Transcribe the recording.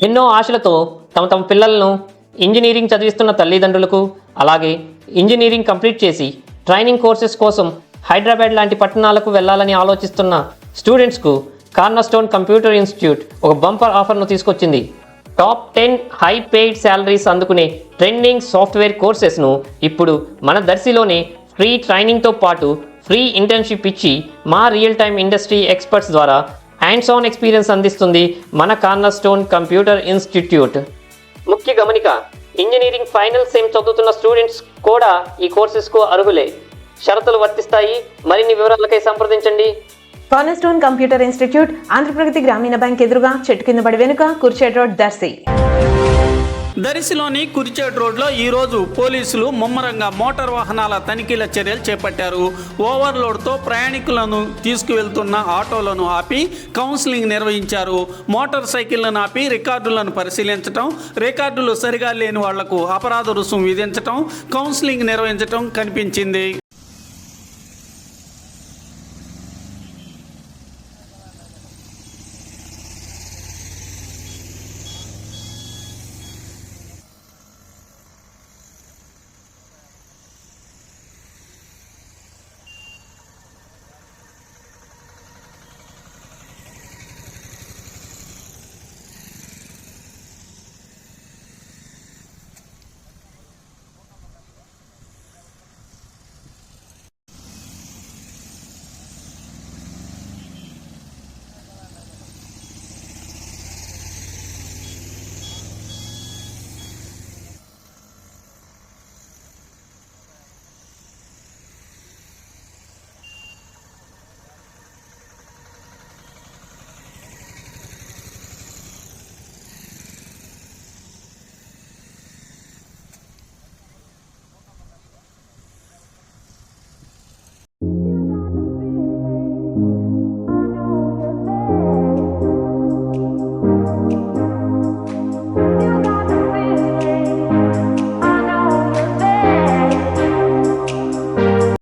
ఎన్నో ఆశలతో తమ పిల్లలను ఇంజనీరింగ్ చదివిస్తున్న తల్లిదండ్రులకు, అలాగే ఇంజనీరింగ్ కంప్లీట్ చేసి ట్రైనింగ్ కోర్సెస్ కోసం హైదరాబాద్ లాంటి పట్టణాలకు వెళ్ళాలని ఆలోచిస్తున్న స్టూడెంట్స్కు కార్నర్స్టోన్ కంప్యూటర్ ఇన్స్టిట్యూట్ ఒక బంపర్ ఆఫర్ను తీసుకొచ్చింది. టాప్ 10 హై పెయిడ్ శాలరీస్ అందుకునే ట్రెండింగ్ సాఫ్ట్వేర్ కోర్సెస్ను ఇప్పుడు మన దర్శిలోనే ఫ్రీ ట్రైనింగ్తో పాటు ఫ్రీ ఇంటర్న్షిప్ ఇచ్చి మా రియల్ టైమ్ ఇండస్ట్రీ ఎక్స్పర్ట్స్ ద్వారా హ్యాండ్స్ ఆన్ ఎక్స్పీరియన్స్ అందిస్తుంది మన కార్నర్స్టోన్ కంప్యూటర్ ఇన్స్టిట్యూట్. ముఖ్య గమనిక, ఇంజనీరింగ్ ఫైనల్ సెమ్ చదువుతున్న స్టూడెంట్స్ కూడా ఈ కోర్సెస్కు అర్హులే. షరతులు వర్తిస్తాయి. మరిన్ని వివరాలకై సంప్రదించండి. కార్నర్స్టోన్ కంప్యూటర్ ఇన్స్టిట్యూట్, ఆంధ్రప్రగతి గ్రామీణ బ్యాంక్ ఎదురుగా, చెట్టు కింద పడి వెనుక, కుర్చేడ్ రోడ్, దర్శి. దర్శిలోని కురిచేడ్ రోడ్లో ఈరోజు పోలీసులు ముమ్మరంగా మోటార్ వాహనాల తనిఖీల చర్యలు చేపట్టారు. ఓవర్లోడ్తో ప్రయాణికులను తీసుకువెళ్తున్న ఆటోలను ఆపి కౌన్సిలింగ్ నిర్వహించారు. మోటార్ సైకిళ్లను ఆపి రికార్డులను పరిశీలించడం, రికార్డులు సరిగా లేని వాళ్లకు అపరాధ రుసుము విధించడం, కౌన్సిలింగ్ నిర్వహించడం కనిపించింది.